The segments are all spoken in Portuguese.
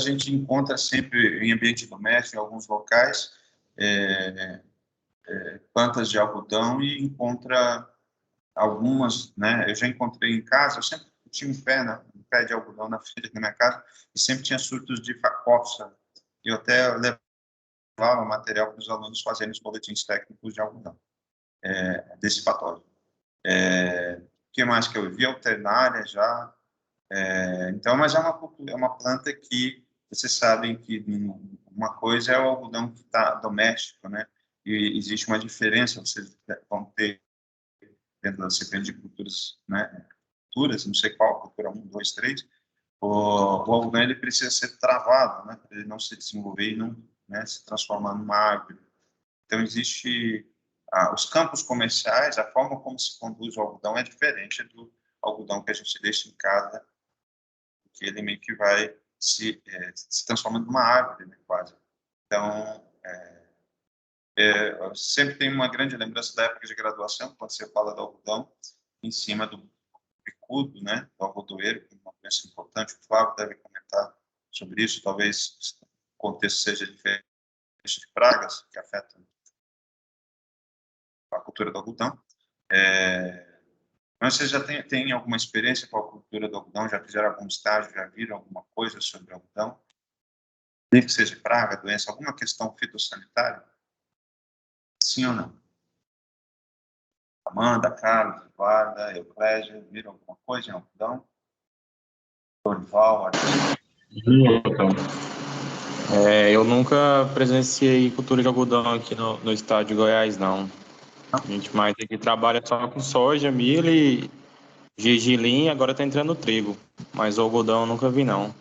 a gente encontra sempre em ambiente doméstico, em alguns locais, plantas de algodão e encontra algumas, né? Eu já encontrei em casa, eu sempre tinha um pé de algodão na frente da minha casa e sempre tinha surtos de coça. Eu até levava material para os alunos fazerem os boletins técnicos de algodão, desse patógeno. O que mais que eu vi? Alternária já. Então, mas é uma planta que vocês sabem que uma coisa é o algodão que está doméstico, né? E existe uma diferença, vocês vão ter dentro da CPM de culturas, né? Culturas, não sei qual, cultura 1, 2, 3, o algodão ele precisa ser travado, né? Para ele não se desenvolver e não, né, se transformar numa árvore. Então, existe os campos comerciais, a forma como se conduz o algodão é diferente do algodão que a gente deixa em casa, que ele meio que vai se transformando numa árvore, né, quase. Então, eu sempre tenho uma grande lembrança da época de graduação, quando você fala do algodão, em cima do bicudo, né, do algodoeiro, que é uma doença importante. O Flávio deve comentar sobre isso, talvez o contexto seja diferente de pragas, que afetam a cultura do algodão. Mas vocês já têm alguma experiência com a cultura do algodão? Já fizeram algum estágio? Já viram alguma coisa sobre o algodão? Nem que seja praga, doença, alguma questão fitossanitária? Sim ou não? Amanda, Carlos, Eduarda, Euclésia, viram alguma coisa em algodão? Dorival, Arthur? Então, eu nunca presenciei cultura de algodão aqui no estado de Goiás, não. A gente mais aqui trabalha só com soja, milho e gergelim, agora tá entrando trigo. Mas o algodão eu nunca vi, não.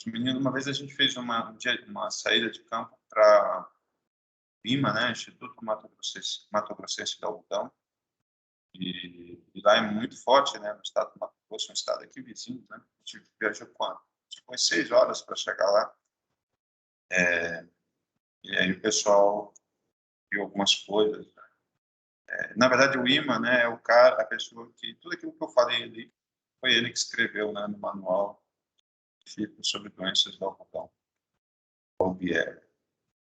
Menino, uma vez a gente fez uma saída de campo para IMA, né, Instituto Mato Grossense do Algodão, e lá é muito forte, né, no estado do Mato Grosso, um estado aqui vizinho, né, a gente viajou quanto? Foi 6 horas para chegar lá, e aí o pessoal viu algumas coisas, né. Na verdade, o IMA, né, é o cara, a pessoa que, tudo aquilo que eu falei ali, foi ele que escreveu, né, no manual sobre doenças do algodão,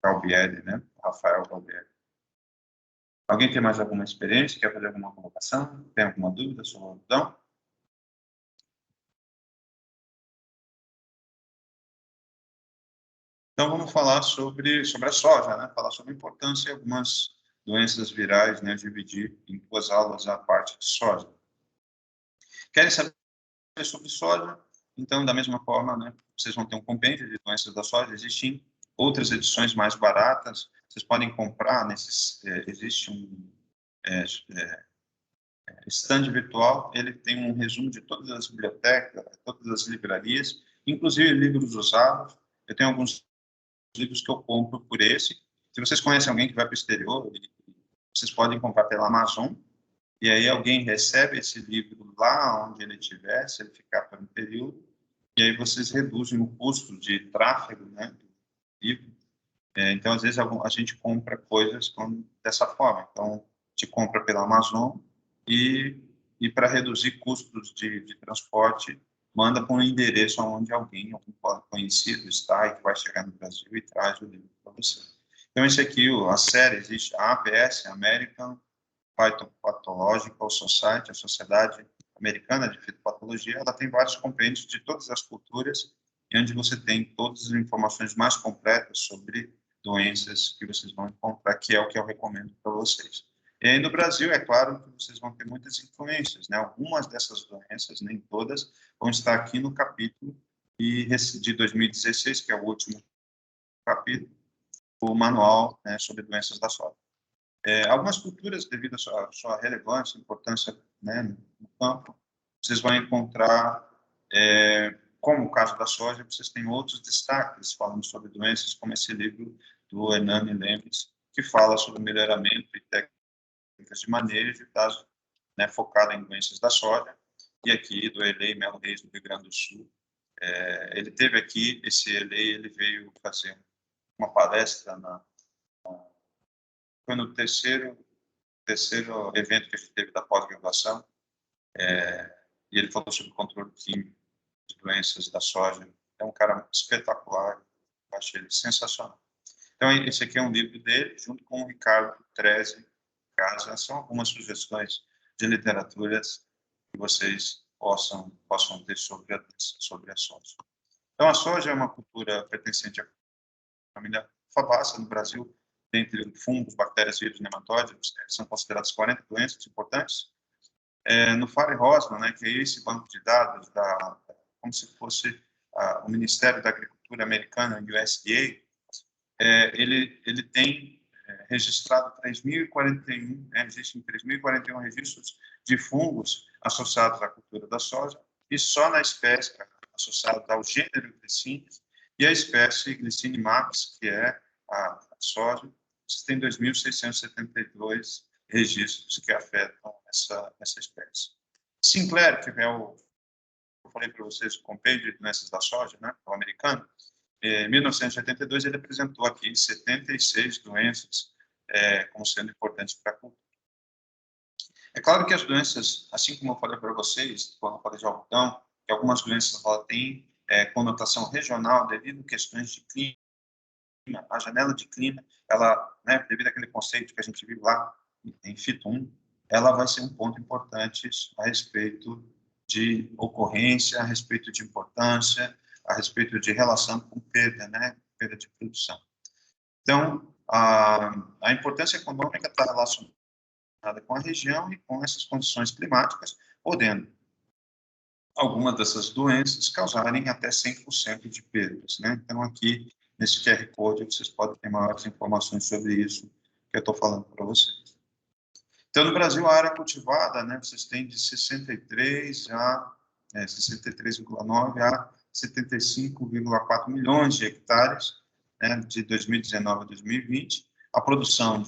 Galbieri, né, Rafael Galbieri. Alguém tem mais alguma experiência? Quer fazer alguma colocação? Tem alguma dúvida sobre o algodão? Então, vamos falar sobre a soja, né? Falar sobre a importância e algumas doenças virais, né? Dividir em 2 aulas a parte de soja. Querem saber sobre soja? Então, da mesma forma, né? Vocês vão ter um compêndio de doenças da soja. Existem outras edições mais baratas. Vocês podem comprar existe um stand virtual, ele tem um resumo de todas as bibliotecas, todas as livrarias, inclusive livros usados. Eu tenho alguns livros que eu compro por esse. Se vocês conhecem alguém que vai para o exterior, vocês podem comprar pela Amazon, e aí alguém recebe esse livro lá onde ele estiver, se ele ficar por um período, e aí vocês reduzem o custo de tráfego, né, do livro. Então, às vezes, a gente compra coisas dessa forma. Então, te compra pela Amazon e para reduzir custos de transporte, manda para um endereço onde alguém conhecido está e que vai chegar no Brasil e traz o livro para você. Então, esse aqui, a série, existe a APS, American Phytopathological Society, a Sociedade Americana de Fitopatologia. Ela tem vários compêndios de todas as culturas, e onde você tem todas as informações mais completas sobre doenças que vocês vão encontrar, que é o que eu recomendo para vocês. E aí no Brasil, é claro que vocês vão ter muitas influências, né? Algumas dessas doenças, nem todas, vão estar aqui no capítulo de 2016, que é o último capítulo, o manual, né, sobre doenças da soja. Algumas culturas, devido à sua relevância, importância, né, no campo, vocês vão encontrar, como o caso da soja, vocês têm outros destaques falando sobre doenças, como esse livro do Hernani Lemes, que fala sobre melhoramento e técnicas de manejo, né, focado em doenças da soja, e aqui do Elei Melo Reis, do Rio Grande do Sul. Ele teve aqui, esse Elei, ele veio fazer uma palestra foi no terceiro evento que a gente teve da pós-graduação, e ele falou sobre controle químico. doenças da soja. É um cara espetacular, eu achei ele sensacional. Então, esse aqui é um livro dele, junto com o Ricardo Treze Casa. São algumas sugestões de literaturas que vocês possam ter sobre a soja. Então, a soja é uma cultura pertencente à família Fabácea no Brasil, dentre fungos, bactérias, vírus, nematóides, são consideradas 40 doenças importantes. No Farley Rosman, né, que é esse banco de dados, como se fosse o Ministério da Agricultura americana, USDA, ele tem registrado 3.041, existem 3.041 registros de fungos associados à cultura da soja, e só na espécie associada ao gênero Glycine e a espécie Glycine max, que é a soja, você tem 2.672 registros que afetam essa espécie. Sinclair, que é eu falei para vocês, o compêndio de doenças da soja, né, o americano, em 1982 ele apresentou aqui 76 doenças como sendo importantes para a cultura. É claro que as doenças, assim como eu falei para vocês, quando eu falei de algodão, que algumas doenças têm conotação regional devido a questões de clima, a janela de clima, ela, né, devido àquele conceito que a gente viu lá em Fito 1, ela vai ser um ponto importante a respeito de ocorrência, a respeito de importância, a respeito de relação com perda, né, perda de produção. Então, a importância econômica está relacionada com a região e com essas condições climáticas, podendo algumas dessas doenças causarem até 100% de perdas, né? Então, aqui, nesse QR Code, vocês podem ter maiores informações sobre isso que eu estou falando para vocês. Então, no Brasil, a área cultivada, né, vocês têm de 63 a 63,9 a 75,4 milhões de hectares, né, de 2019 a 2020. A produção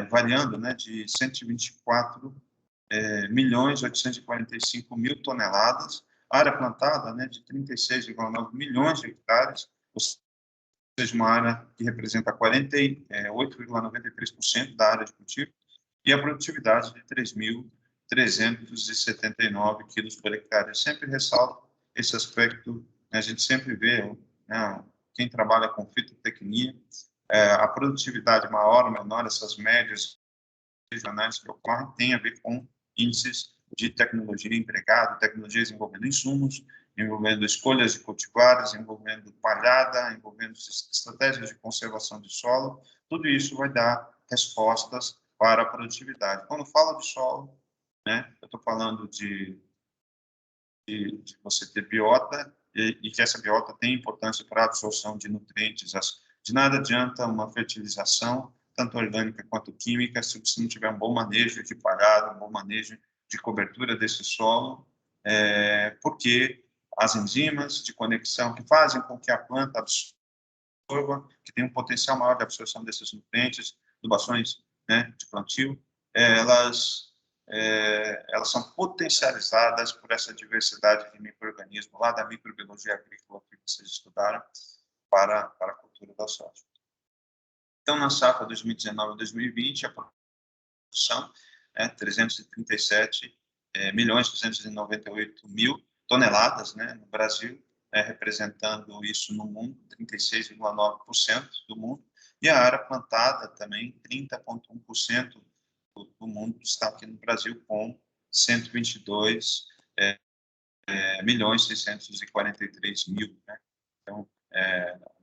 variando, né, de 124 milhões 845 mil toneladas, área plantada, né, de 36,9 milhões de hectares, ou seja, uma área que representa 48,93% da área de cultivo, e a produtividade de 3.379 quilos por hectare. Eu sempre ressalto esse aspecto, né, a gente sempre vê, né, quem trabalha com fitotecnia, a produtividade maior ou menor, essas médias regionais que ocorrem, tem a ver com índices de tecnologia empregada, tecnologias envolvendo insumos, envolvendo escolhas de cultivares, envolvendo palhada, envolvendo estratégias de conservação de solo. Tudo isso vai dar respostas para a produtividade. Quando falo de solo, né, eu estou falando de você ter biota e que essa biota tem importância para a absorção de nutrientes. De nada adianta uma fertilização, tanto orgânica quanto química, se você não tiver um bom manejo de palhada, um bom manejo de cobertura desse solo, porque as enzimas de conexão que fazem com que a planta absorva, que tem um potencial maior de absorção desses nutrientes, tubações, né, de plantio, elas são potencializadas por essa diversidade de micro-organismos, lá da microbiologia agrícola que vocês estudaram, para a cultura da soja. Então, na safra 2019-2020, a produção é 337 milhões 298 mil toneladas, né, no Brasil, representando isso no mundo, 36,9% do mundo, e a área plantada também, 30,1% do mundo está aqui no Brasil, com 122 milhões 643 mil, né? Então,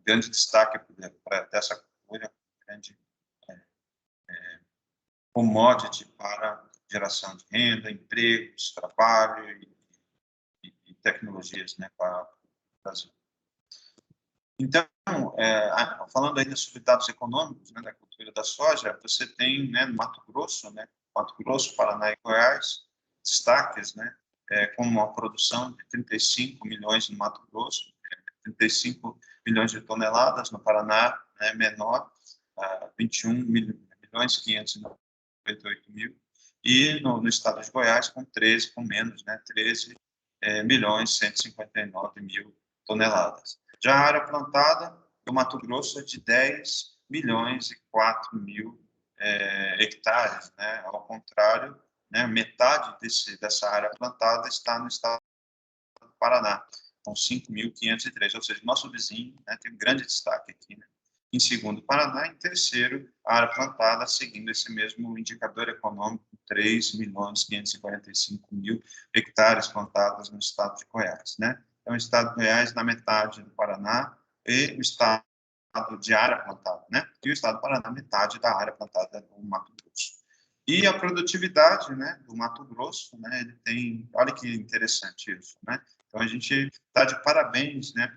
grande destaque para dessa cultura, grande commodity para geração de renda, empregos, trabalho e tecnologias, né, para o Brasil. Então, falando ainda sobre dados econômicos, né, da cultura da soja, você tem, né, no Mato Grosso, Paraná e Goiás, destaques, né, como a produção de 35 milhões no Mato Grosso, 35 milhões de toneladas no Paraná, né, menor, 21 milhões 598 mil, e no estado de Goiás com menos, né, 13 milhões 159 mil toneladas. Já a área plantada do Mato Grosso é de 10 milhões e 4 mil hectares, né? Ao contrário, né, metade dessa área plantada está no estado Paraná, com 5.503, ou seja, nosso vizinho, né, tem um grande destaque aqui, né? Em segundo, Paraná. Em terceiro, a área plantada, seguindo esse mesmo indicador econômico, 3.545.000 hectares plantados no estado de Goiás, né? Então, o estado de Goiás na metade do Paraná e o estado de área plantada, né? E o estado do Paraná, metade da área plantada do Mato Grosso. E a produtividade, né, do Mato Grosso, né, ele tem, olha que interessante isso, né? Então, a gente está de parabéns, né,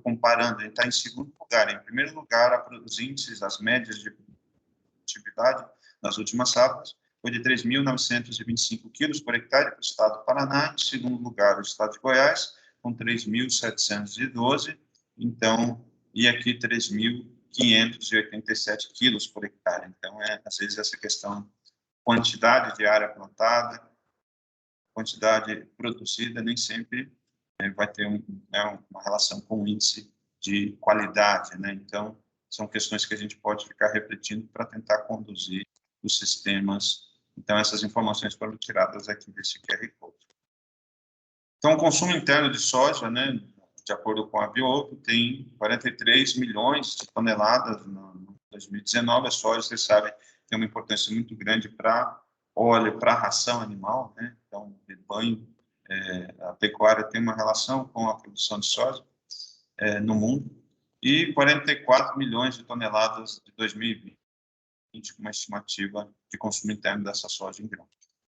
comparando, a gente está em segundo lugar. Em primeiro lugar, os índices, as médias de produtividade nas últimas safras foi de 3.925 quilos por hectare para o estado do Paraná. Em segundo lugar, o estado de Goiás, com 3.712, então, e aqui 3.587 quilos por hectare. Então, às vezes, essa questão, quantidade de área plantada, quantidade produzida, nem sempre vai ter uma relação com o índice de qualidade, né? Então, são questões que a gente pode ficar refletindo para tentar conduzir os sistemas. Então, essas informações foram tiradas aqui desse QR Code. Então, o consumo interno de soja, né, de acordo com a Biopo, tem 43 milhões de toneladas no 2019. A soja, vocês sabem, tem uma importância muito grande para óleo, para ração animal, né? Então, rebanho, a pecuária tem uma relação com a produção de soja no mundo, e 44 milhões de toneladas de 2020, com uma estimativa de consumo interno dessa soja em grão.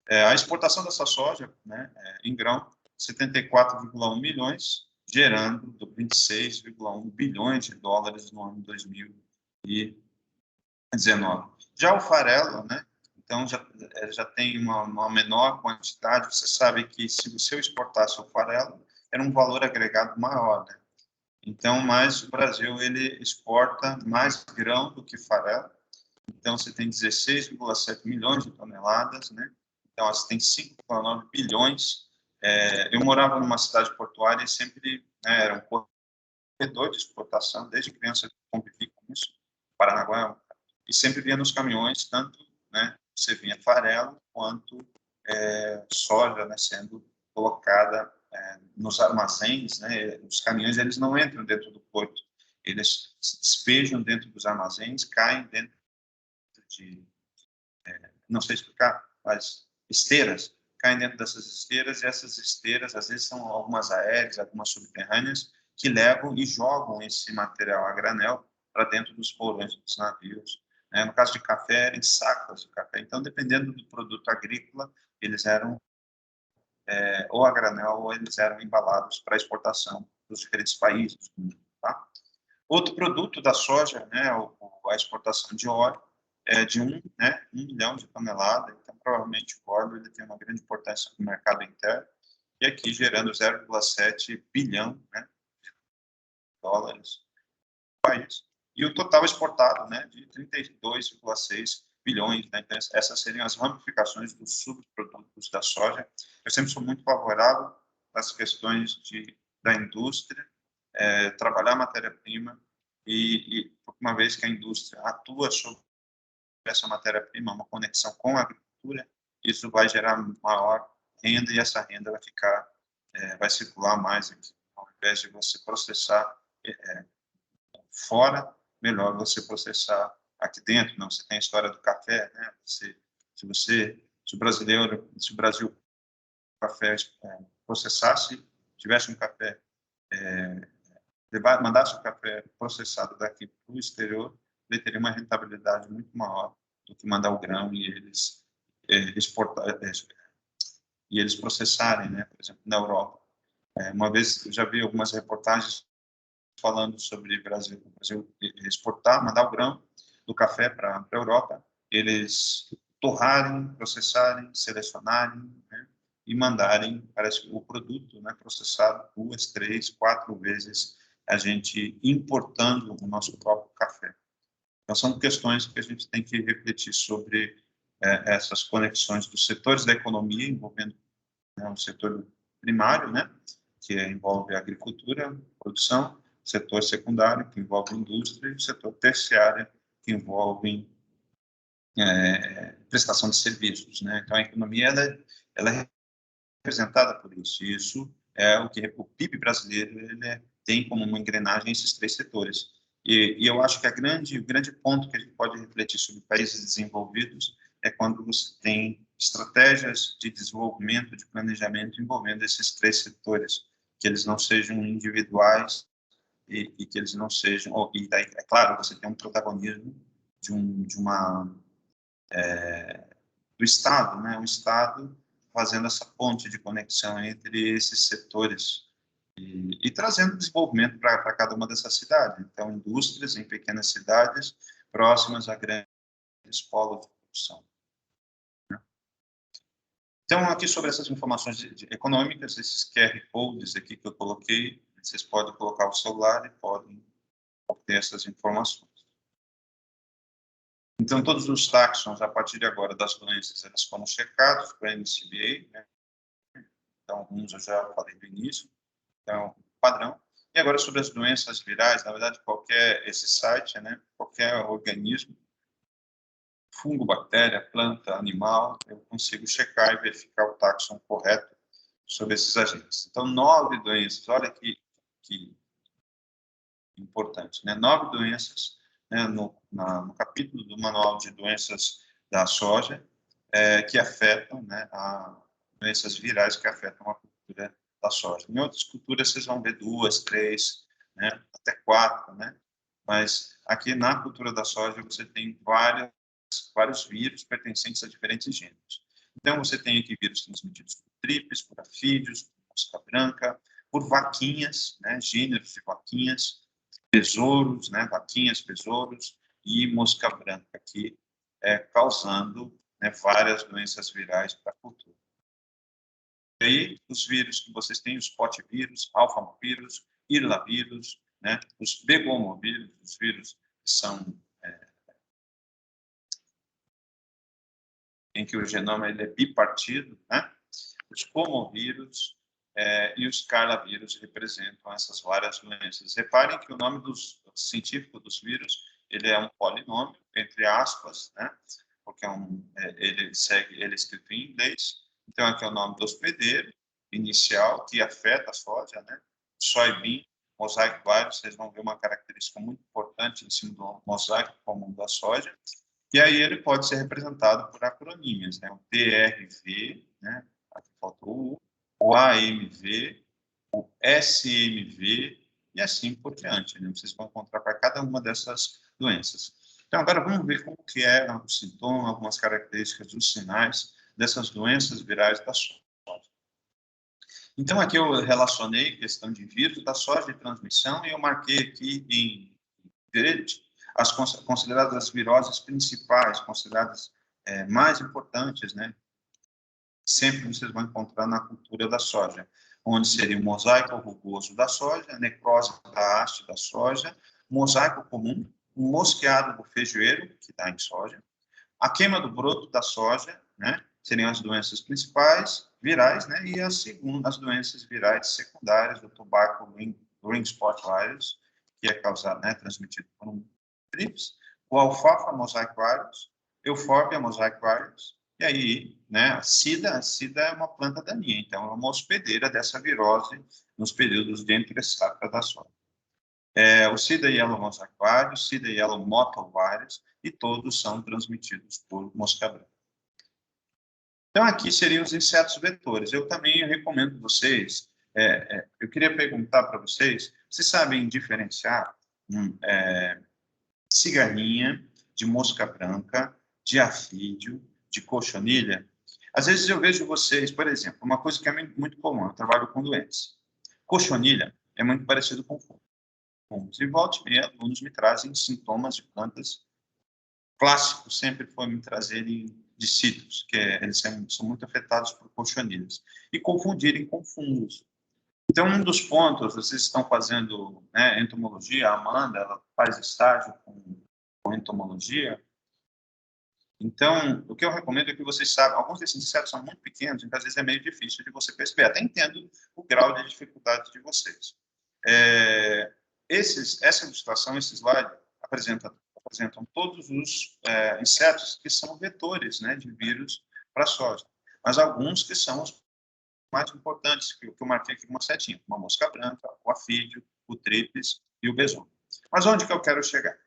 A exportação dessa soja, né, em grão, 74,1 milhões, gerando 26,1 bilhões de dólares no ano 2019. Já o farelo, né, então já tem uma menor quantidade. Você sabe que se você exportasse o farelo, era um valor agregado maior, né? Então, mas o Brasil, ele exporta mais grão do que farelo. Então, você tem 16,7 milhões de toneladas, né? Então, você tem 5,9 bilhões. Eu morava numa cidade portuária e sempre era um corredor de exportação, desde criança eu convivi com isso, Paranaguá, e sempre via nos caminhões, tanto, né, você vinha farelo, quanto soja, né, sendo colocada nos armazéns, né? Os caminhões, eles não entram dentro do porto, eles se despejam dentro dos armazéns, caem dentro de, não sei explicar, mas esteiras, caem dentro dessas esteiras, e essas esteiras, às vezes, são algumas aéreas, algumas subterrâneas, que levam e jogam esse material a granel para dentro dos porões dos navios. No caso de café, eram sacas de café. Então, dependendo do produto agrícola, eles eram ou a granel, ou eles eram embalados para exportação dos diferentes países. Tá? Outro produto da soja, né, a exportação de óleo, é de 1 milhão de toneladas. Então, provavelmente, o óleo ele tem uma grande importância no mercado interno, e aqui gerando 0,7 bilhão, né, de dólares no país. E o total exportado, né, de 32,6 bilhões, né? Então, essas seriam as ramificações dos subprodutos da soja. Eu sempre sou muito favorável às questões da indústria, trabalhar matéria-prima, e uma vez que a indústria atua sobre essa matéria-prima, uma conexão com a agricultura, isso vai gerar maior renda, e essa renda vai circular mais aqui. Ao invés de você processar fora, melhor você processar aqui dentro. Não, você tem a história do café, né? Se o Brasil café processasse, tivesse um café, mandasse o café processado daqui para o exterior, ele teria uma rentabilidade muito maior do que mandar o grão e eles processarem, né? Por exemplo, na Europa. Uma vez eu já vi algumas reportagens falando sobre o Brasil exportar, mandar o grão do café para a Europa, eles torrarem, processarem, selecionarem, né, e mandarem, parece, o produto, né, processado 2, 3, 4 vezes a gente importando o nosso próprio café. Então, são questões que a gente tem que refletir sobre essas conexões dos setores da economia, envolvendo, né, o setor primário, né, que envolve a agricultura, produção, setor secundário, que envolve indústria, e o setor terciário, que envolve prestação de serviços, né? Então, a economia ela é representada por isso. E isso é o que o PIB brasileiro tem como uma engrenagem esses 3 setores. E eu acho que o grande ponto que a gente pode refletir sobre países desenvolvidos é quando você tem estratégias de desenvolvimento, de planejamento envolvendo esses 3 setores, que eles não sejam individuais e que eles não sejam... E daí, é claro, você tem um protagonismo do Estado, né? O Estado fazendo essa ponte de conexão entre esses setores e trazendo desenvolvimento para cada uma dessas cidades. Então, indústrias em pequenas cidades próximas a grandes polos de produção. Então, aqui sobre essas informações econômicas, esses QR Codes aqui que eu coloquei, vocês podem colocar o celular e podem obter essas informações. Então, todos os táxons, a partir de agora, das doenças, eles foram checados para a NCBA, né? Então, alguns eu já falei do início, então, padrão. E agora, sobre as doenças virais, na verdade, esse site, né, qualquer organismo, fungo, bactéria, planta, animal, eu consigo checar e verificar o táxon correto sobre esses agentes. Então, 9 doenças, olha que importante, né? 9 doenças, né, no capítulo do Manual de Doenças da Soja, que afetam, né, doenças virais que afetam a cultura da soja. Em outras culturas, vocês vão ver 2, 3, né, até 4, né? Mas aqui na cultura da soja, você tem vários vírus pertencentes a diferentes gêneros. Então, você tem aqui vírus transmitidos por tripes, por afídeos, por mosca branca, por vaquinhas, né, gêneros de vaquinhas, besouros, né, vaquinhas, besouros e mosca branca aqui, causando, né, várias doenças virais para a cultura. E aí, os vírus que vocês têm, os potivírus, alfavírus, irlavírus, né, os begomovírus, os vírus que são em que o genoma ele é bipartido, né? Os comovírus e os carlavírus representam essas várias doenças. Reparem que o nome científico dos vírus ele é um polinômio, entre aspas, né? Porque ele é escrito em inglês. Então, aqui é o nome do hospedeiro inicial, que afeta a soja, né? Soybean, mosaic virus, vocês vão ver uma característica muito importante em cima do mosaico comum da soja. E aí ele pode ser representado por acronímias, né? O TRV, né? Aqui faltou o AMV, o SMV e assim por diante, né? Vocês vão encontrar para cada uma dessas doenças. Então, agora vamos ver como que é o sintoma, algumas características dos sinais dessas doenças virais da soja. Então, aqui eu relacionei questão de vírus da soja de transmissão e eu marquei aqui em verde as consideradas as viroses principais, consideradas mais importantes, né? Sempre vocês vão encontrar na cultura da soja, onde seria o mosaico rugoso da soja, necrose da haste da soja, mosaico comum, o mosqueado do feijoeiro, que dá em soja, a queima do broto da soja, né? Seriam as doenças principais, virais, né? E as doenças virais secundárias, do tobacco ring spot virus, que é causado, né? Transmitido por um trips, o alfafa mosaic virus, euphorbia mosaic virus, e aí, né, a sida é uma planta daninha, então é uma hospedeira dessa virose nos períodos de entre-safra da soja. O Sida yellow mosaic virus, Sida yellow mottle virus, e todos são transmitidos por mosca branca. Então, aqui seriam os insetos vetores. Eu também recomendo vocês, eu queria perguntar para vocês, vocês sabem diferenciar cigarrinha, de mosca branca, de afídeo, de cochonilha? Às vezes eu vejo vocês, por exemplo, uma coisa que é muito comum, eu trabalho com doentes. Cochonilha é muito parecido com fungos. E volta e meia, alunos me trazem sintomas de plantas clássicos, sempre foi me trazerem de citros, que eles são muito afetados por cochonilhas, e confundirem com fungos. Então, um dos pontos, vocês estão fazendo, né, entomologia, a Amanda, ela faz estágio com entomologia. Então, o que eu recomendo é que vocês saibam, alguns desses insetos são muito pequenos, então às vezes é meio difícil de você perceber. Até entendo o grau de dificuldade de vocês. Essa ilustração, esse slide, apresentam todos os insetos que são vetores, né, de vírus para a soja, mas alguns que são os mais importantes, que eu marquei aqui com uma setinha, uma mosca branca, o afídeo, o tríplice e o besouro. Mas onde que eu quero chegar?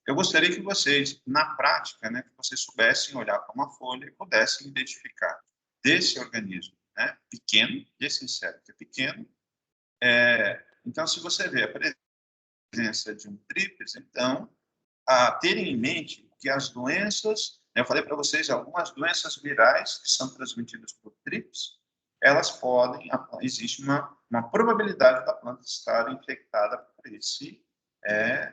Eu gostaria que vocês, na prática, né, que vocês soubessem olhar para uma folha e pudessem identificar desse organismo, né, pequeno, desse inseto que é pequeno. Então, se você vê a presença de um tríplice, então, terem em mente que as doenças, eu falei para vocês, algumas doenças virais que são transmitidas por tríplice, elas podem, existe uma probabilidade da planta estar infectada por esse,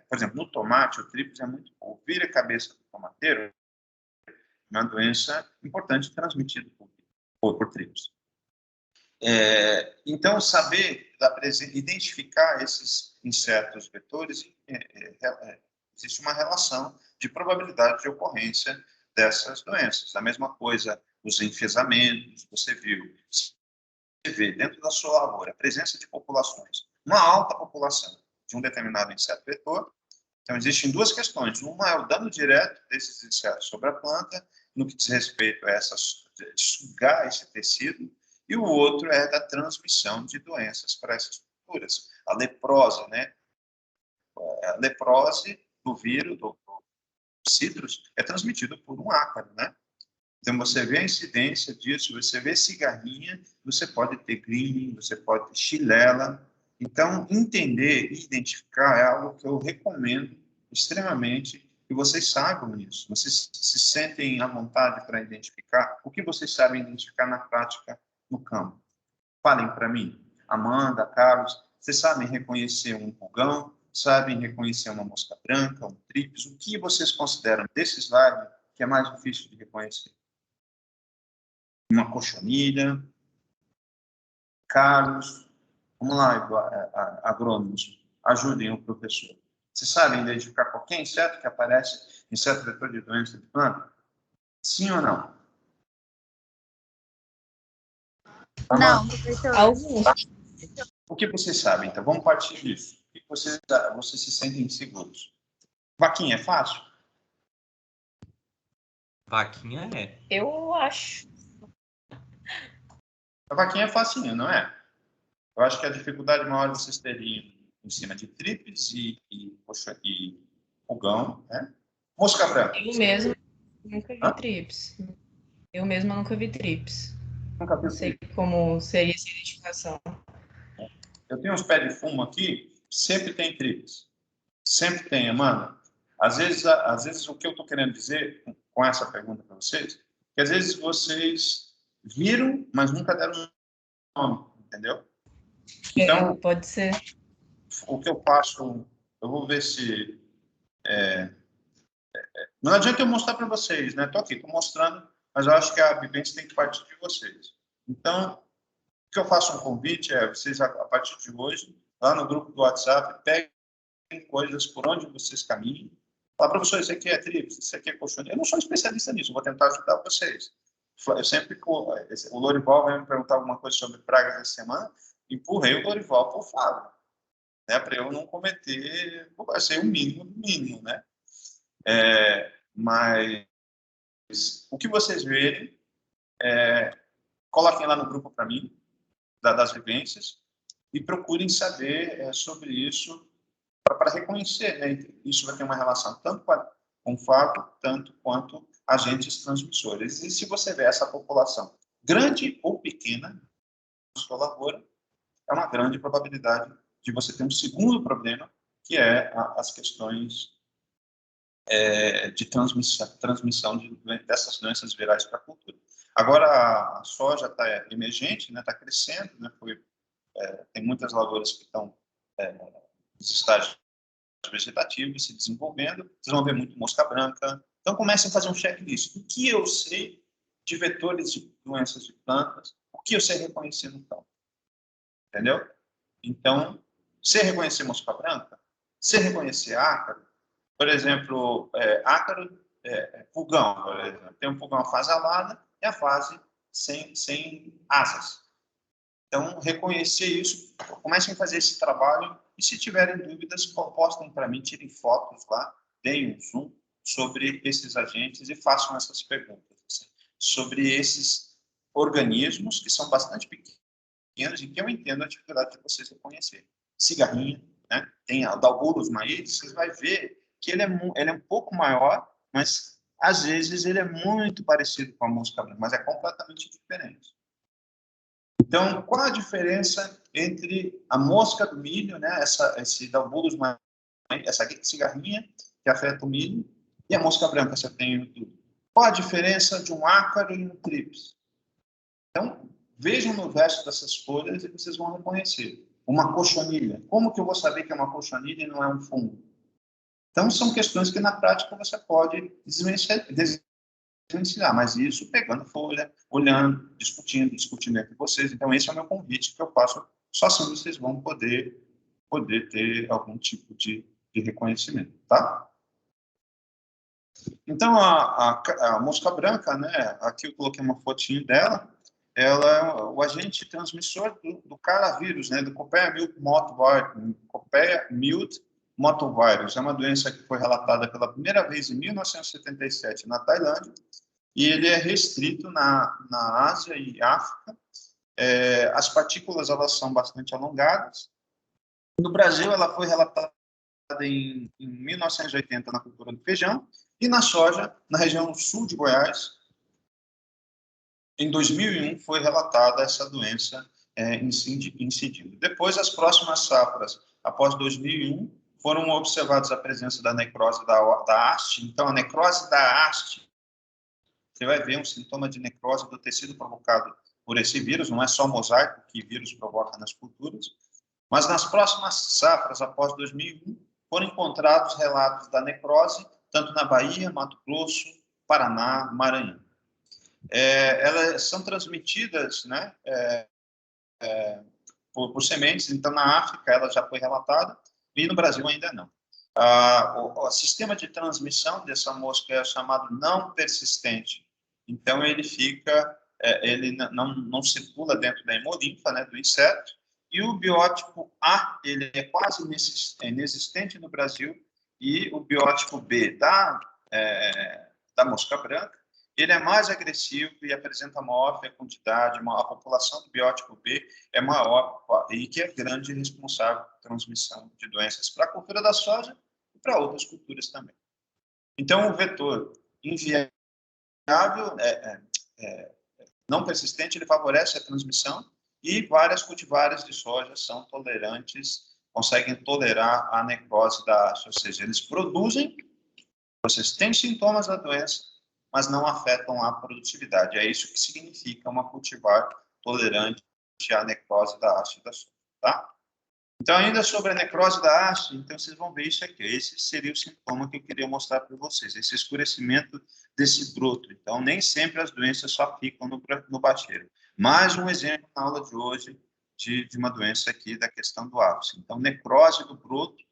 por exemplo, no tomate, o tríplice é muito bom. Vira a cabeça do tomateiro, uma doença importante transmitida por tríplice. Então, saber, identificar esses insetos vetores, existe uma relação de probabilidade de ocorrência dessas doenças. A mesma coisa, os enfesamentos, você vê dentro da sua lavoura a presença de populações, uma alta população de um determinado inseto vetor. Então, existem duas questões. Uma é o dano direto desses insetos sobre a planta, no que diz respeito a sugar esse tecido, e o outro é da transmissão de doenças para essas culturas. A leprose, né? A leprose do vírus, do citrus, é transmitido por um ácaro, né? Então, você vê a incidência disso, você vê cigarrinha, você pode ter green, você pode ter chilela. Então, entender e identificar é algo que eu recomendo extremamente que vocês saibam isso. Vocês se sentem à vontade para identificar o que vocês sabem identificar na prática no campo. Falem para mim, Amanda, Carlos, vocês sabem reconhecer um pulgão, sabem reconhecer uma mosca branca, um tríplice? O que vocês consideram desses vários que é mais difícil de reconhecer? Uma cochonilha? Carlos, vamos lá, agrônomos, ajudem o professor. Vocês sabem identificar qualquer inseto que aparece, inseto vetor de doença de planta? Sim ou não? Não, professor. Alguns. O que vocês sabem? Então, vamos partir disso. O que vocês se sentem seguros? Vaquinha é fácil? Vaquinha é. Eu acho. A vaquinha é facinho, não é? Eu acho que a dificuldade maior vocês teriam em cima de tríplice e pulgão, né? Mosca branca. Eu mesmo nunca vi trips. Eu mesma nunca vi trips. Nunca vi Não sei como seria essa identificação. Eu tenho uns pés de fumo aqui, sempre tem tríplice. Sempre tem, Amanda. Às vezes o que eu estou querendo dizer com essa pergunta para vocês, que às vezes vocês viram, mas nunca deram nome, entendeu? Então, pode ser. O que eu faço, eu vou ver se... não adianta eu mostrar para vocês, né? Estou aqui, estou mostrando, mas eu acho que a vivência tem que partir de vocês. Então, o que eu faço um convite é, vocês, a partir de hoje, lá no grupo do WhatsApp, peguem coisas por onde vocês caminham. Fala, professor, isso aqui é tríplice, isso aqui é cochonilha. Eu não sou especialista nisso, vou tentar ajudar vocês. Eu sempre, o Lorival vai me perguntar alguma coisa sobre pragas essa semana, empurrei o Lorival para o Fábio, né, para eu não cometer, vai ser o mínimo do mínimo, né? Mas o que vocês verem, coloquem lá no grupo para mim, das vivências, e procurem saber sobre isso para reconhecer, né? Isso vai ter uma relação tanto com o Fábio, tanto quanto agentes transmissores. E se você vê essa população, grande ou pequena, na sua lavoura, é uma grande probabilidade de você ter um segundo problema, que é as questões de transmissão dessas doenças virais para a cultura. Agora, a soja está emergente, né? Está crescendo, né? Tem muitas lavouras que estão nos estágios vegetativos se desenvolvendo, vocês vão ver muito mosca branca. Então, comecem a fazer um checklist. O que eu sei de vetores de doenças de plantas? O que eu sei reconhecer no campo? Entendeu? Então, se reconhecer mosca branca, se reconhecer ácaro, por exemplo, ácaro, pulgão, por exemplo. Tem um pulgão, a fase alada e a fase sem asas. Então, reconhecer isso, comecem a fazer esse trabalho e, se tiverem dúvidas, postem para mim, tirem fotos lá, deem um zoom sobre esses agentes e façam essas perguntas, assim, sobre esses organismos que são bastante pequenos, pequenos e que eu entendo a dificuldade de vocês reconhecerem. Cigarrinha, né? Tem a Dalburus maides, vocês vão ver que ele é um pouco maior, mas às vezes ele é muito parecido com a mosca branca, mas é completamente diferente. Então, qual a diferença entre a mosca do milho, né, esse Dalburus maides, essa cigarrinha que afeta o milho, e a mosca branca, se eu tenho tudo? Qual a diferença de um ácaro e um trips? Então, vejam no verso dessas folhas e vocês vão reconhecer. Uma cochonilha. Como que eu vou saber que é uma cochonilha e não é um fungo? Então, são questões que na prática você pode desvencilhar, mas isso pegando folha, olhando, discutindo entre vocês. Então, esse é o meu convite que eu faço. Só assim vocês vão poder ter algum tipo de reconhecimento, tá? Então, a mosca branca, né, aqui eu coloquei uma fotinho dela, ela é o agente transmissor do caravírus, né, do Copeia mild motovírus. É uma doença que foi relatada pela primeira vez em 1977 na Tailândia, e ele é restrito na Ásia e África. As partículas, elas são bastante alongadas. No Brasil, ela foi relatada em 1980 na cultura do feijão, e na soja, na região sul de Goiás, em 2001 foi relatada essa doença incidindo. Depois, as próximas safras, após 2001, foram observadas a presença da necrose da haste. Então, a necrose da haste, você vai ver um sintoma de necrose do tecido provocado por esse vírus, não é só mosaico que vírus provoca nas culturas, mas nas próximas safras, após 2001, foram encontrados relatos da necrose, tanto na Bahia, Mato Grosso, Paraná, Maranhão. Elas são transmitidas, né, por sementes, então na África ela já foi relatada, e no Brasil ainda não. O sistema de transmissão dessa mosca é chamado não persistente, então ele ele não circula dentro da hemolinfa, né, do inseto, e o biótipo A, ele é quase inexistente no Brasil, e o biótipo B da mosca branca, ele é mais agressivo e apresenta maior fecundidade, a população do biótipo B é maior e que é grande responsável por transmissão de doenças para a cultura da soja e para outras culturas também. Então, o vetor inviável, não persistente, ele favorece a transmissão, e várias cultivares de soja são tolerantes, conseguem tolerar a necrose da haste, ou seja, eles produzem, vocês têm sintomas da doença, mas não afetam a produtividade. É isso que significa uma cultivar tolerante à necrose da haste da soja, tá? Então, ainda sobre a necrose da haste, então vocês vão ver isso aqui. Esse seria o sintoma que eu queria mostrar para vocês, esse escurecimento desse broto. Então, nem sempre as doenças só ficam no bacheiro. Mais um exemplo na aula de hoje de uma doença aqui da questão do ápice. Então, necrose do broto,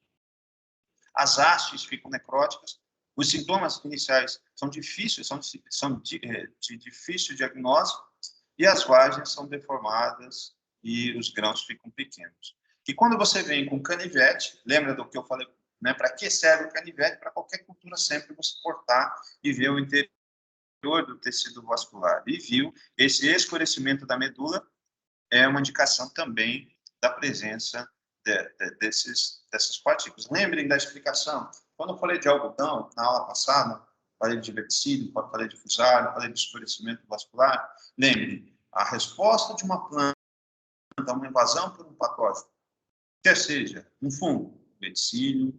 as hastes ficam necróticas, os sintomas iniciais são difíceis, de difícil diagnóstico, e as vagens são deformadas e os grãos ficam pequenos. E quando você vem com canivete, lembra do que eu falei, né? Para que serve o canivete? Para qualquer cultura, sempre você cortar e ver o interior do tecido vascular. E viu, esse escurecimento da medula é uma indicação também da presença dessas partículas. Lembrem da explicação. Quando eu falei de algodão, na aula passada, falei de verticílio, falei de fusário, falei de escurecimento vascular. Lembrem, a resposta de uma planta a uma invasão por um patógeno, quer seja um fungo, verticílio,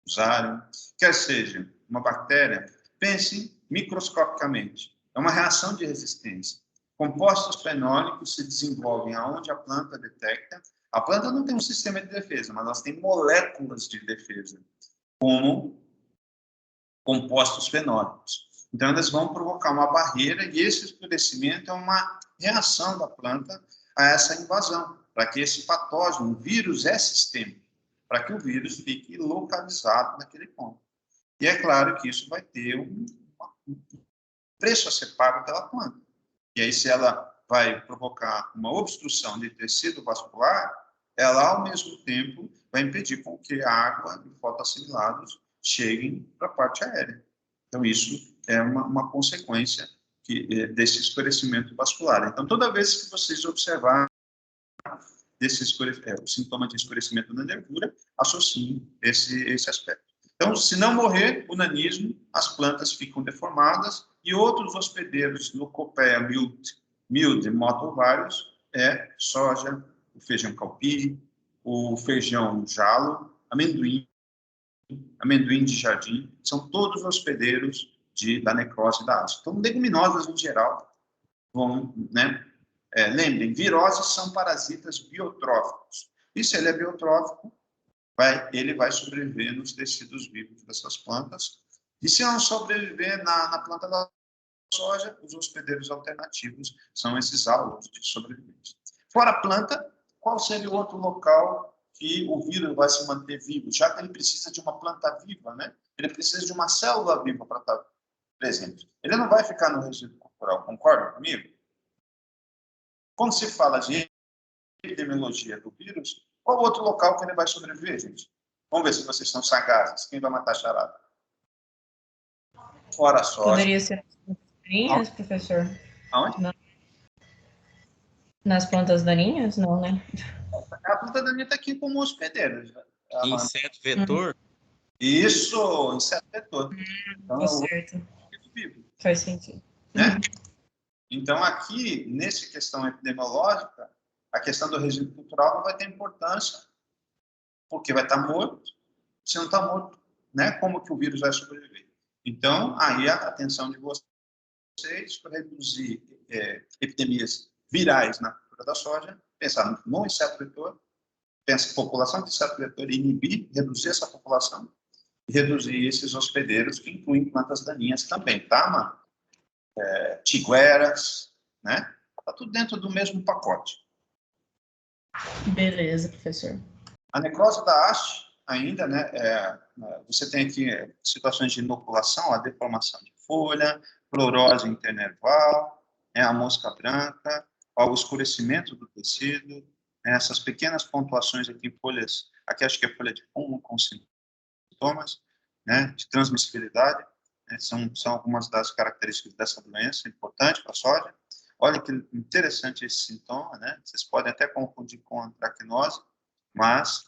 fusário, quer seja uma bactéria, pense microscopicamente. É uma reação de resistência. Compostos fenólicos se desenvolvem aonde a planta detecta. A planta não tem um sistema de defesa, mas elas têm moléculas de defesa, como compostos fenólicos. Então, elas vão provocar uma barreira, e esse escurecimento é uma reação da planta a essa invasão, para que esse patógeno, o vírus é sistêmico, para que o vírus fique localizado naquele ponto. E é claro que isso vai ter um preço a ser pago pela planta. E aí, se ela vai provocar uma obstrução de tecido vascular, ela, ao mesmo tempo, vai impedir com que a água e fotoassimilados cheguem para a parte aérea. Então, isso é uma consequência desse escurecimento vascular. Então, toda vez que vocês observarem o sintoma de escurecimento da nervura, associem esse aspecto. Então, se não morrer o nanismo, as plantas ficam deformadas e outros hospedeiros no Copaea milde motovarius é soja, o feijão calpi, o feijão jalo, amendoim de jardim, são todos hospedeiros da necrose da haste. Então, leguminosas em geral vão, né? Lembrem, viroses são parasitas biotróficos. E se ele é biotrófico, ele vai sobreviver nos tecidos vivos dessas plantas. E se não sobreviver na planta da soja, os hospedeiros alternativos são esses alvos de sobrevivência. Fora a planta, qual seria o outro local que o vírus vai se manter vivo? Já que ele precisa de uma planta viva, né? Ele precisa de uma célula viva para estar presente. Ele não vai ficar no resíduo corporal, concorda comigo? Quando se fala de epidemiologia do vírus, qual outro local que ele vai sobreviver, gente? Vamos ver se vocês são sagazes. Quem vai matar a charada? Fora a soja. Poderia ser nas plantas daninhas, professor? Aonde? Não. Nas plantas daninhas? Não, né? A planta daninha está aqui como hospedeira. Inseto vetor? Isso, inseto vetor. Então, Tá certo. vivo. Faz sentido. Né? Então, aqui, nessa questão epidemiológica, a questão do resíduo cultural não vai ter importância, porque vai estar morto. Se não está morto, né? Como que o vírus vai sobreviver? Então, aí a atenção de vocês para reduzir epidemias virais na cultura da soja, pensar no inseto vetor, pensa população de inseto vetor e inibir, reduzir essa população e reduzir esses hospedeiros, que incluem plantas daninhas também, tá, mano? Tigueras, né? Tá tudo dentro do mesmo pacote. Beleza, professor. A necrose da haste, ainda, né? Você tem aqui situações de inoculação, a deformação de folha, clorose internerval, a mosca branca, o escurecimento do tecido, essas pequenas pontuações aqui em folhas, aqui acho que é folha de fumo com sintomas, né, de transmissibilidade, né, são algumas das características dessa doença, importante para a soja. Olha que interessante esse sintoma, né? Vocês podem até confundir com antracnose, mas,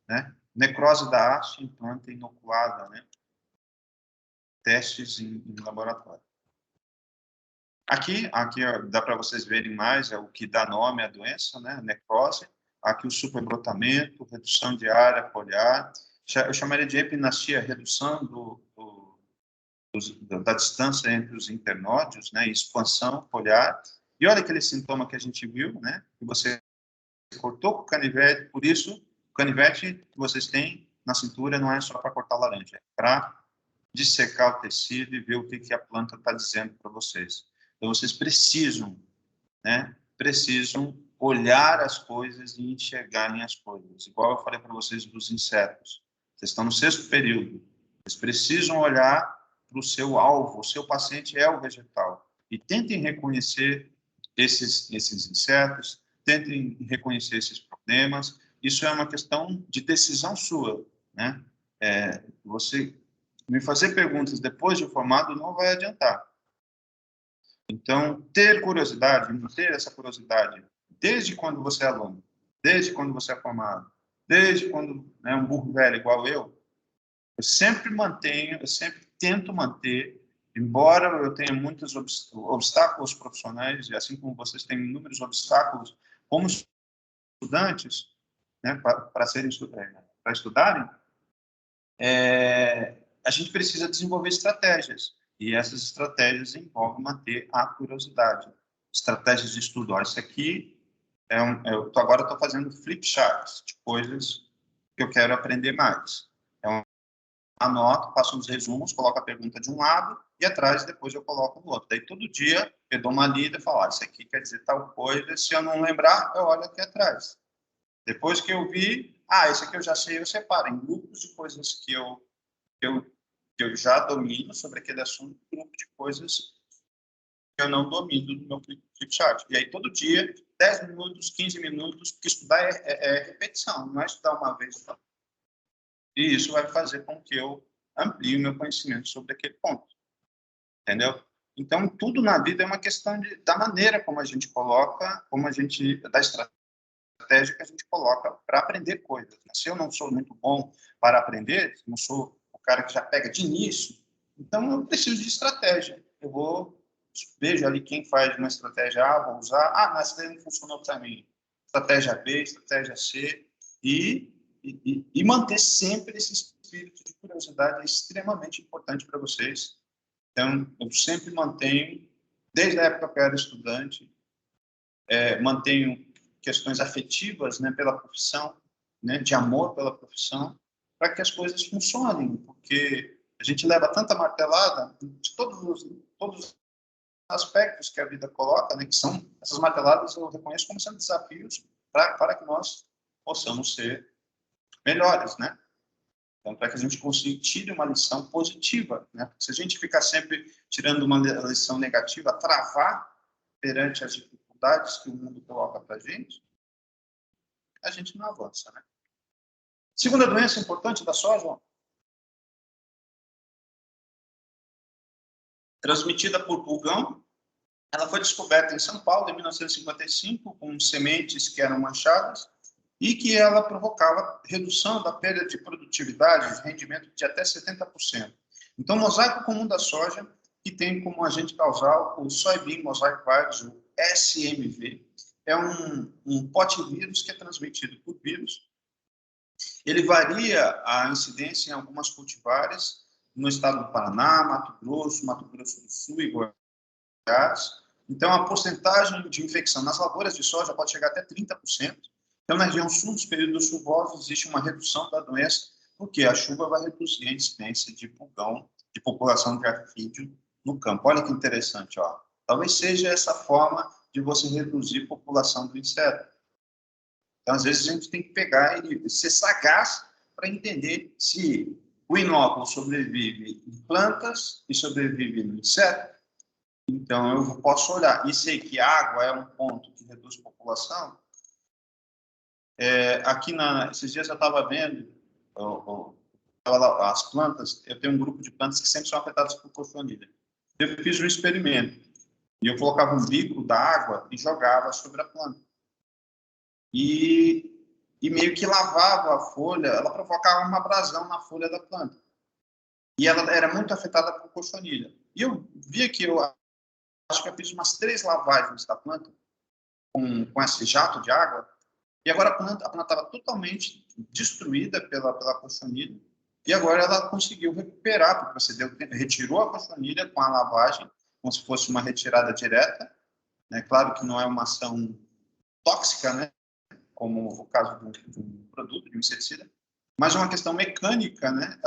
né, necrose da haste em planta inoculada, né? Testes em laboratório. Aqui dá para vocês verem mais o que dá nome à doença, né? Necrose. Aqui o superbrotamento, redução de área foliar. Eu chamaria de epinastia, redução da distância entre os internódios, né? Expansão foliar. E olha aquele sintoma que a gente viu, né? Que você cortou com o canivete, por isso o canivete que vocês têm na cintura não é só para cortar laranja, é para dissecar o tecido e ver o que a planta está dizendo para vocês. Então, vocês precisam, né? Precisam olhar as coisas e enxergarem as coisas. Igual eu falei para vocês dos insetos. Vocês estão no 6º período. Vocês precisam olhar para o seu alvo. O seu paciente é o vegetal. E tentem reconhecer esses insetos, tentem reconhecer esses problemas. Isso é uma questão de decisão sua, né? Você me fazer perguntas depois de formado não vai adiantar. Então, ter curiosidade, manter essa curiosidade, desde quando você é aluno, desde quando você é formado, desde quando é um burro velho igual eu sempre tento manter, embora eu tenha muitos obstáculos profissionais, e assim como vocês têm inúmeros obstáculos como estudantes, né, para estudarem, a gente precisa desenvolver estratégias. E essas estratégias envolvem manter a curiosidade. Estratégias de estudo. Isso aqui, agora estou fazendo flip charts de coisas que eu quero aprender mais. Anoto, faço uns resumos, coloco a pergunta de um lado e atrás depois eu coloco no outro. Daí todo dia eu dou uma lida e falo, isso aqui quer dizer tal coisa. Se eu não lembrar, eu olho aqui atrás. Depois que eu vi, isso aqui eu já sei, eu separo em grupos de coisas que eu já domino sobre aquele assunto, grupo de coisas que eu não domino no meu flipchart. E aí, todo dia, 10 minutos, 15 minutos, porque estudar é repetição, não é estudar uma vez só. E isso vai fazer com que eu amplie o meu conhecimento sobre aquele ponto. Entendeu? Então, tudo na vida é uma questão da maneira como a gente coloca, da estratégia estratégia que a gente coloca para aprender coisas. Se eu não sou muito bom para aprender, se não sou o cara que já pega de início, então eu preciso de estratégia. Vejo ali quem faz uma estratégia A, vou usar. Ah, mas essa daí não funcionou para mim. Estratégia B, estratégia C. E manter sempre esse espírito de curiosidade é extremamente importante para vocês. Então, eu sempre mantenho, desde a época que eu era estudante, mantenho questões afetivas, né, pela profissão, né, de amor pela profissão, para que as coisas funcionem, porque a gente leva tanta martelada de todos os aspectos que a vida coloca, né, que são essas marteladas, eu reconheço como sendo desafios para que nós possamos ser melhores, né? Então, para que a gente consiga tirar uma lição positiva, né? Porque se a gente ficar sempre tirando uma lição negativa, travar perante as dificuldades que o mundo coloca para a gente não avança, né? Segunda doença importante da soja, transmitida por pulgão. Ela foi descoberta em São Paulo em 1955 com sementes que eram manchadas e que ela provocava redução da perda de produtividade, de rendimento de até 70%. Então, o mosaico comum da soja, que tem como agente causal o Soybean Mosaic Virus, o SMV, é um potivírus que é transmitido por vírus. Ele varia a incidência em algumas cultivares no estado do Paraná, Mato Grosso do Sul e Goiás. Então, a porcentagem de infecção nas lavouras de soja pode chegar até 30%. Então, na região sul, nos períodos chuvosos, existe uma redução da doença, porque a chuva vai reduzir a incidência de pulgão, de população de arquídeo no campo. Olha que interessante, ó. Talvez seja essa forma de você reduzir a população do inseto. Então, às vezes, a gente tem que pegar e ser sagaz para entender se o inóculo sobrevive em plantas e sobrevive no inseto. Então, eu posso olhar e sei que água é um ponto que reduz a população. Aqui, esses dias eu estava vendo as plantas, eu tenho um grupo de plantas que sempre são afetadas por cochonilha. Eu fiz um experimento e eu colocava um bico da água e jogava sobre a planta. E meio que lavava a folha, ela provocava uma abrasão na folha da planta. E ela era muito afetada por cochonilha. E eu via que acho que eu fiz umas 3 lavagens da planta com esse jato de água, e agora a planta estava totalmente destruída pela cochonilha, e agora ela conseguiu recuperar, porque você retirou a cochonilha com a lavagem, como se fosse uma retirada direta, né? Claro que não é uma ação tóxica, né? Como o caso de um produto, de um inseticida, mas é uma questão mecânica, né?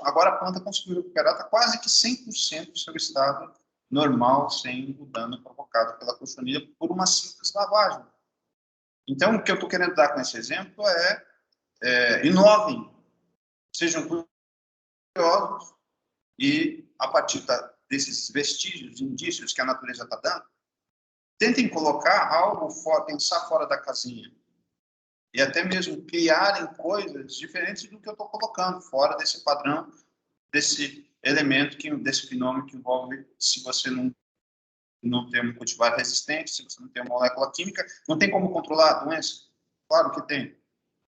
Agora a planta conseguiu recuperar, está quase que 100% do seu estado normal, sem o dano provocado pela cochonilha por uma simples lavagem. Então, o que eu estou querendo dar com esse exemplo inovem, sejam curiosos e, a partir desses vestígios, indícios que a natureza está dando, tentem colocar algo pensar fora da casinha e até mesmo criarem coisas diferentes do que eu estou colocando, fora desse padrão, desse elemento, desse fenômeno que envolve, se você não tem um cultivar resistente, se você não tem uma molécula química, não tem como controlar a doença? Claro que tem.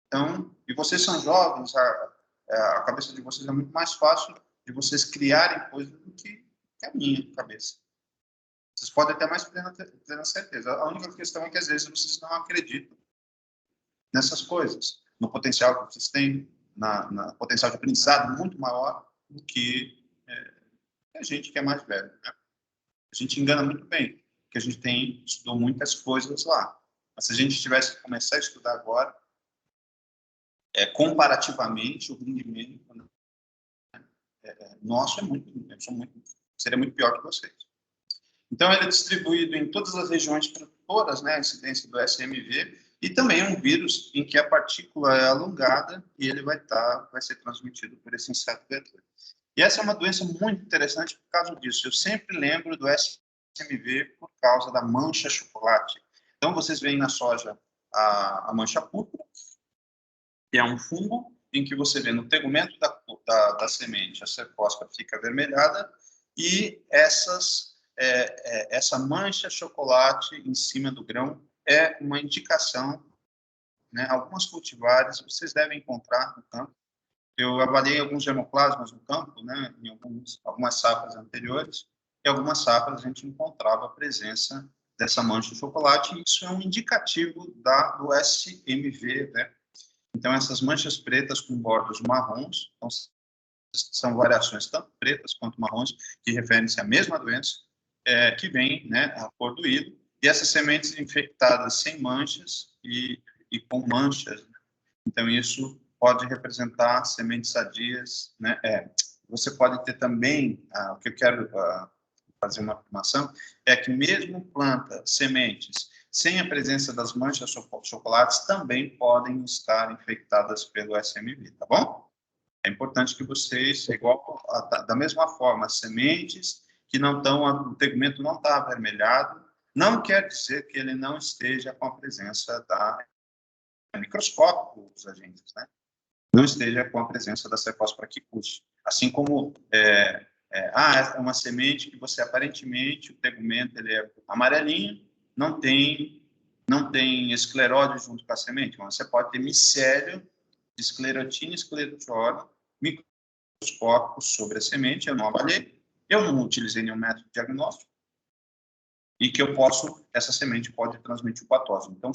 Então, e vocês são jovens, a cabeça de vocês é muito mais fácil de vocês criarem coisas do que a minha cabeça. Vocês podem ter mais plena certeza. A única questão é que, às vezes, vocês não acreditam nessas coisas, no potencial que vocês têm, na potencial de aprendizado muito maior do que a gente que é mais velho, né? A gente engana muito bem, porque a gente estudou muitas coisas lá. Mas se a gente tivesse que começar a estudar agora, comparativamente, o rendimento nosso seria muito pior que vocês. Então, ele é distribuído em todas as regiões produtoras, né, a incidência do SMV, e também um vírus em que a partícula é alongada e ele vai ser transmitido por esse inseto vetor. E essa é uma doença muito interessante por causa disso. Eu sempre lembro do SMV por causa da mancha chocolate. Então, vocês veem na soja a mancha púrpura, que é um fungo em que você vê no tegumento da semente, a cercóspora fica avermelhada, e essa mancha chocolate em cima do grão é uma indicação né, algumas cultivares vocês devem encontrar no campo. Eu avaliei alguns germoplasmas no campo, né, em algumas safras anteriores, e algumas safras a gente encontrava a presença dessa mancha de chocolate, e isso é um indicativo do SMV, né? Então, essas manchas pretas com bordos marrons, então, são variações tanto pretas quanto marrons, que referem-se à mesma doença, que vem, né, a cor do hilo, e essas sementes infectadas sem manchas e com manchas, né? Então, isso pode representar sementes sadias, né? Você pode ter também, o que eu quero fazer uma afirmação, é que mesmo sementes, sem a presença das manchas chocolates, também podem estar infectadas pelo SMV, tá bom? É importante que vocês, da mesma forma, sementes que não estão, o tegumento não está avermelhado, não quer dizer que ele não esteja com a presença microscópico dos agentes, né? Não esteja com a presença da Cercospora quicuste. Assim como é uma semente que você aparentemente o tegumento ele é amarelinho, não tem esclerose junto com a semente, mas você pode ter micélio de esclerotina e esclerotiona microscópico sobre a semente. Eu não avaliei, eu não utilizei nenhum método diagnóstico e que essa semente pode transmitir o patógeno. Então,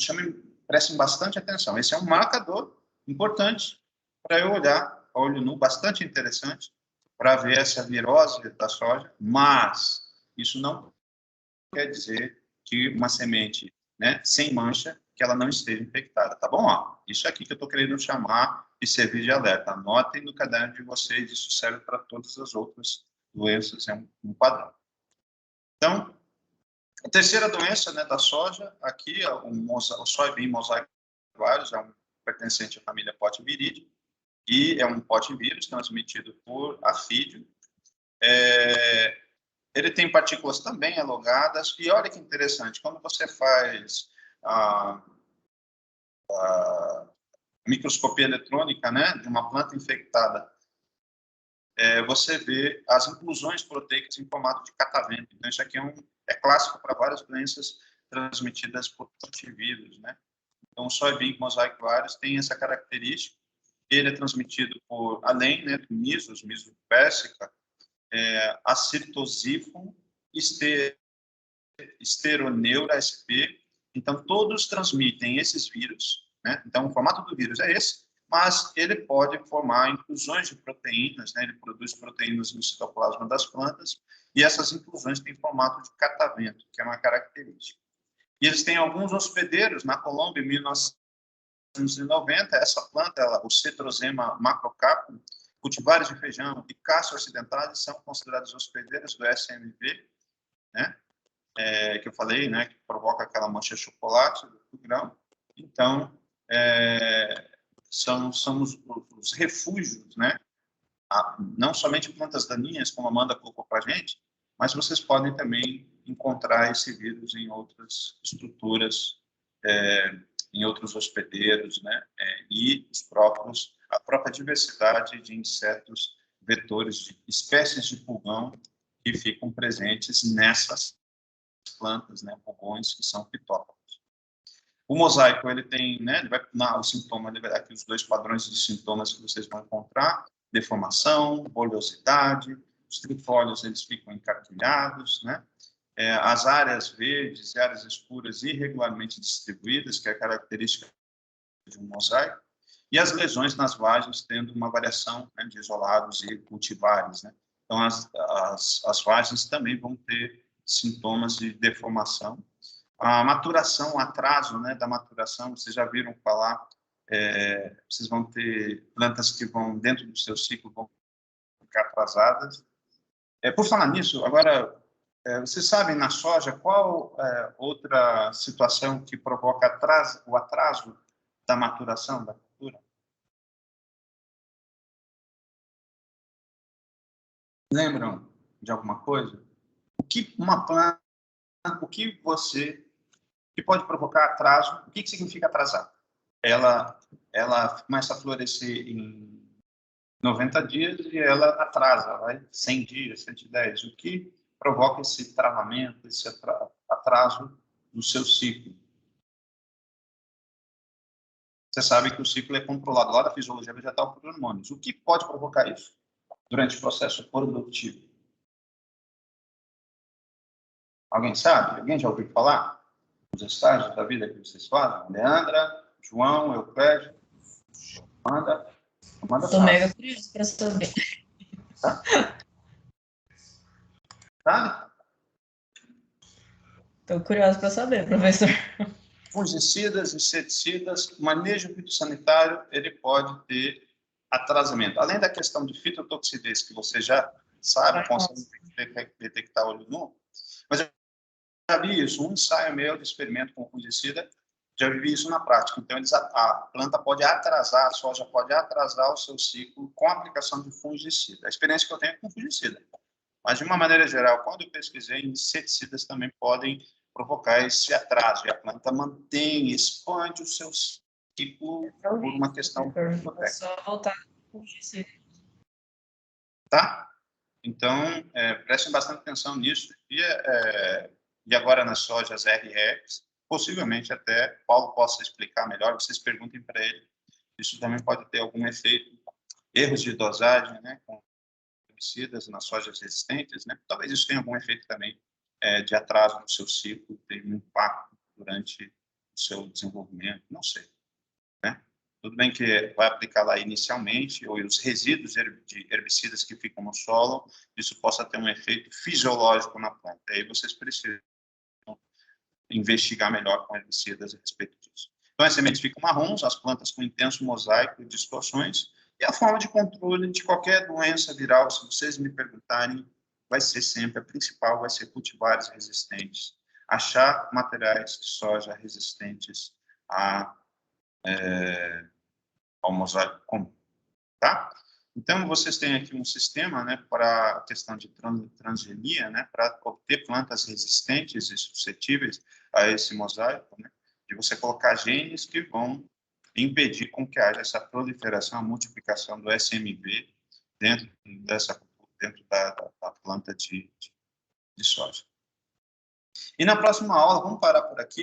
prestem bastante atenção. Esse é um marcador importante para eu olhar a olho nu, bastante interessante, para ver essa virose da soja, mas isso não quer dizer que uma semente, né, sem mancha, que ela não esteja infectada, tá bom? Isso aqui que eu estou querendo chamar e servir de alerta. Anotem no caderno de vocês, isso serve para todas as outras doenças, é um padrão. Então, a terceira doença, né, da soja, aqui, o soybean mosaic virus, pertencente à família Potiviridae, e é um potivírus transmitido por afídio. Ele tem partículas também alogadas, e olha que interessante, quando você faz a microscopia eletrônica, né, de uma planta infectada, você vê as inclusões proteicas em formato de catavento. Então, isso aqui é clássico para várias doenças transmitidas por antivírus, né? Então, o soybean mosaic virus tem essa característica. Ele é transmitido além, né, do measles persica, acetosifon, esteroneura sp. Então, todos transmitem esses vírus, né? Então, o formato do vírus é esse, mas ele pode formar inclusões de proteínas, né? Ele produz proteínas no citoplasma das plantas, e essas inclusões têm formato de catavento, que é uma característica. E eles têm alguns hospedeiros. Na Colômbia, em 1990, essa planta, o Cetrosema macrocarpum, cultivares de feijão e caça ocidentais são considerados hospedeiros do SMV, né? Que eu falei, né, que provoca aquela mancha de chocolate do grão. Então, são os refúgios, né? Não somente plantas daninhas, como a Amanda colocou para a gente, mas vocês podem também encontrar esse vírus em outras estruturas, em outros hospedeiros, né? E a própria diversidade de insetos vetores, de espécies de pulgão que ficam presentes nessas plantas, né, pulgões que são pitófagos. O mosaico, ele tem, né, o sintoma, ele vai aqui os dois padrões de sintomas que vocês vão encontrar: deformação, bolhosidade, os trifólios, eles ficam encarquilhados, né? As áreas verdes e áreas escuras irregularmente distribuídas, que é a característica de um mosaico, e as lesões nas vagens tendo uma variação, né, de isolados e cultivares, né? Então, as vagens também vão ter sintomas de deformação. A maturação, o atraso, né, da maturação, vocês já viram falar, vocês vão ter plantas que vão, dentro do seu ciclo, vão ficar atrasadas. Por falar nisso, agora, vocês sabem, na soja, qual outra situação que provoca o atraso da maturação, da cultura? Lembram de alguma coisa? O que uma planta, o que pode provocar atraso? O que significa atrasar? Ela começa a florescer em 90 dias e ela atrasa, vai 100 dias, 110, o que provoca esse travamento, esse atraso do seu ciclo. Você sabe que o ciclo é controlado lá da fisiologia vegetal por hormônios. O que pode provocar isso durante o processo produtivo? Alguém sabe? Alguém já ouviu falar? Os estágios da vida que vocês fazem? Leandra, João, Euclédio, Amanda Tô sabe. mega curioso para saber. Sabe? Tô curioso para saber, professor. Fungicidas, inseticidas, manejo fitossanitário, ele pode ter atrasamento. Além da questão de fitotoxidez, que você já sabe, consegue detectar olho nu, mas eu já vi isso, um ensaio meu de experimento com fungicida, já vi isso na prática. Então, a planta pode atrasar, a soja pode atrasar o seu ciclo com a aplicação de fungicida. A experiência que eu tenho é com fungicida. Mas, de uma maneira geral, quando eu pesquisei, inseticidas também podem provocar esse atraso. E a planta mantém, expande o seu ciclo por uma questão É só voltar com fungicida. Tá? Então, prestem bastante atenção nisso. E agora nas sojas RX, possivelmente até Paulo possa explicar melhor, vocês perguntem para ele. Isso também pode ter algum efeito. Erros de dosagem, né, com herbicidas nas sojas resistentes, né? Talvez isso tenha algum efeito também de atraso no seu ciclo, tem um impacto durante o seu desenvolvimento, não sei, né? Tudo bem que vai aplicar lá inicialmente, ou os resíduos de herbicidas que ficam no solo, isso possa ter um efeito fisiológico na planta. Aí vocês precisam investigar melhor com herbicidas a respeito disso. Então, as sementes ficam marrons, as plantas com intenso mosaico de distorções, e a forma de controle de qualquer doença viral, se vocês me perguntarem, vai ser sempre, a principal vai ser cultivares resistentes. Achar materiais de soja resistentes ao mosaico comum, tá? Então, vocês têm aqui um sistema, né, para a questão de transgenia, né, para obter plantas resistentes e suscetíveis a esse mosaico, né, de você colocar genes que vão impedir com que haja essa proliferação, a multiplicação do SMB dentro da planta de soja. E na próxima aula, vamos parar por aqui.